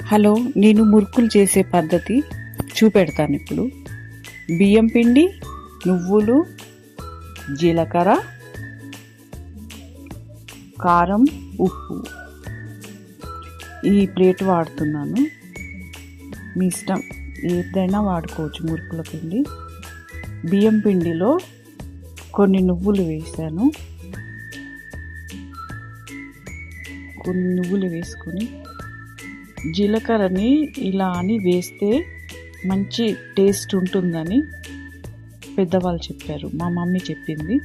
Hello, నేను మురుకులు చేసే పద్ధతి చూపెడతాను ఇప్పుడు. బియ్యం పిండి, నువ్వులు, జీలకర్ర, కారం, ఉప్పు ఈ ప్లేట్ వాడుతున్నాను. మీ ఇష్టం, ఏదైనా వాడుకోవచ్చు. మురుకుల పిండి, బియ్యం పిండిలో కొన్ని నువ్వులు వేసాను. కొన్ని నువ్వులు వేసుకొని జీలకర్రని ఇలా అని వేస్తే మంచి టేస్ట్ ఉంటుందని పెద్దవాళ్ళు చెప్పారు. మా మమ్మీ చెప్పింది.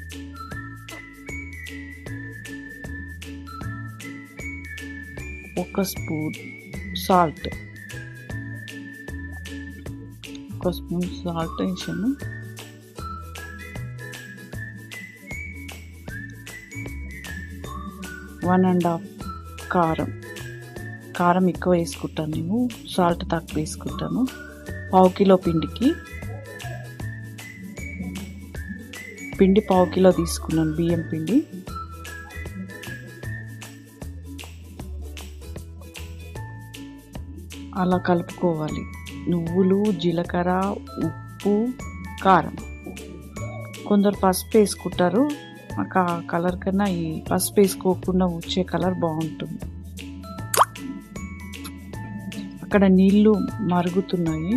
ఒక స్పూన్ సాల్ట్ వేసాను. వన్ అండ్ హాఫ్ కారం ఎక్కువ వేసుకుంటాను నేను, సాల్ట్ తక్కువ వేసుకుంటాను. పావు కిలో పిండి పావు కిలో తీసుకున్నాను, బియ్యం పిండి. అలా కలుపుకోవాలి. నువ్వులు, జీలకర్ర, ఉప్పు, కారం. కొందరు పసుపు వేసుకుంటారు. ఆ కలర్ కన్నా ఈ పసుపు వేసుకోకుండా వచ్చే కలర్ బాగుంటుంది. అక్కడ నీళ్లు మరుగుతున్నాయి,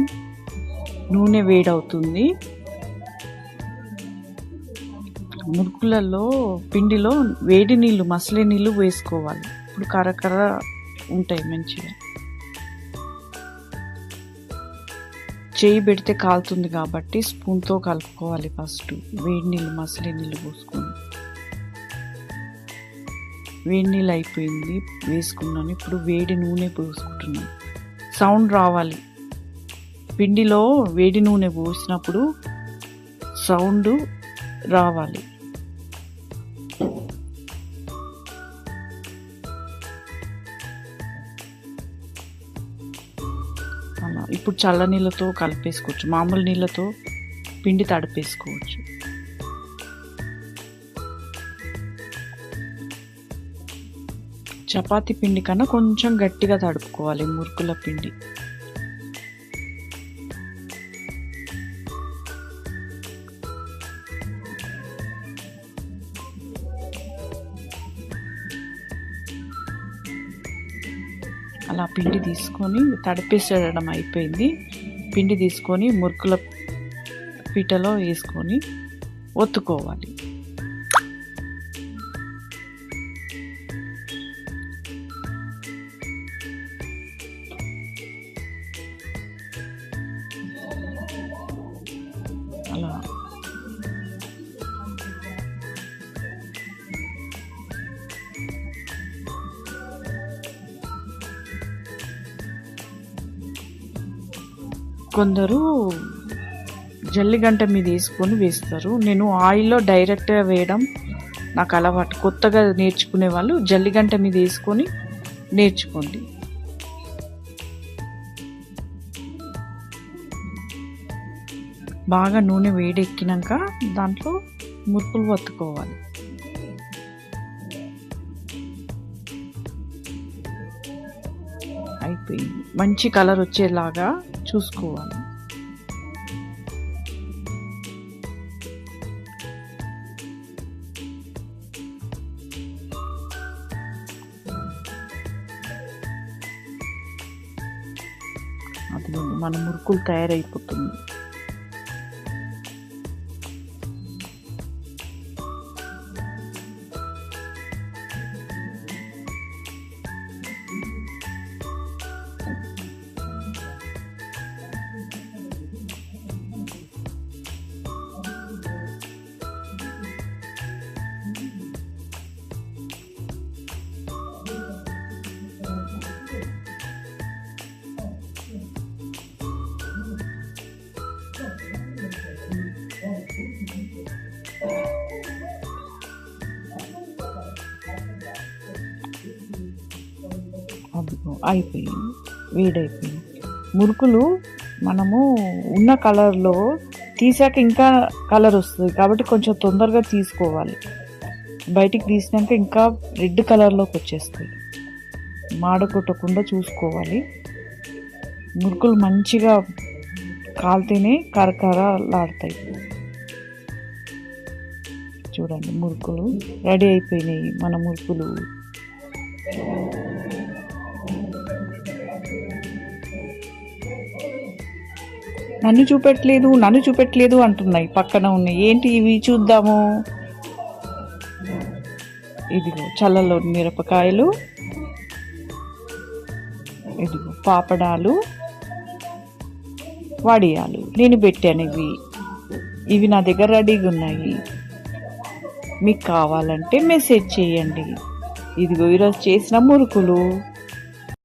నూనె వేడవుతుంది. మురుకులలో పిండిలో వేడి నీళ్ళు, మసలే నీళ్ళు వేసుకోవాలి. ఇప్పుడు కర్ర ఉంటాయి మంచిగా. చేయి పెడితే కాలుతుంది కాబట్టి స్పూన్తో కలుపుకోవాలి. ఫస్ట్ వేడి నీళ్ళు, మసలే నీళ్ళు పోసుకొని. వేడి నీళ్ళు అయిపోయింది, వేసుకున్నాను. ఇప్పుడు వేడి నూనె పోసుకుంటున్నాను. సౌండ్ రావాలి. పిండిలో వేడి నూనె పోసినప్పుడు సౌండ్ రావాలి. అలా ఇప్పుడు చల్ల నీళ్ళతో కలిపేసుకోవచ్చు. మామూలు నీళ్ళతో పిండి తడిపేసుకోవచ్చు. చపాతీ పిండి కన్నా కొంచెం గట్టిగా తడుపుకోవాలి మురుకుల పిండి. అలా పిండి తీసుకొని తడిపేసేయడం అయిపోయింది. పిండి తీసుకొని మురుకుల పీటలో వేసుకొని ఒత్తుకోవాలి. అలా కొందరు జల్లిగంట మీద వేసుకొని వేస్తారు. నేను ఆయిల్లో డైరెక్ట్గా వేయడం నాకు అలవాటు. కొత్తగా నేర్చుకునే వాళ్ళు జల్లిగంట మీద వేసుకొని నేర్చుకోండి. బాగా నూనె వేడెక్కినాక దాంట్లో మురుకులు వత్తుకోవాలి. అయిపోయింది. మంచి కలర్ వచ్చేలాగా చూసుకోవాలి. అది మన మురుకులు తయారైపోతుంది. అయిపోయింది, వేడైపోయింది. మురుకులు మనము ఉన్న కలర్లో తీసాక ఇంకా కలర్ వస్తుంది కాబట్టి కొంచెం తొందరగా తీసుకోవాలి. బయటికి తీసినాక ఇంకా రెడ్ కలర్లోకి వచ్చేస్తుంది. మాడకొట్టకుండా చూసుకోవాలి. మురుకులు మంచిగా కాలితేనే కరకరలాడతాయి. చూడండి మురుకులు రెడీ అయిపోయినాయి. మన మురుకులు నన్ను చూపెట్టలేదు అంటున్నాయి. పక్కన ఉన్నాయి ఏంటి ఇవి చూద్దాము. ఇదిగో చల్లలో మిరపకాయలు, ఇదిగో పాపడాలు, వడియాలు నేను పెట్టాను. ఇవి నా దగ్గర రెడీగా ఉన్నాయి. మీకు కావాలంటే మెసేజ్ చేయండి. ఇదిగో ఈరోజు చేసిన మురుకులు.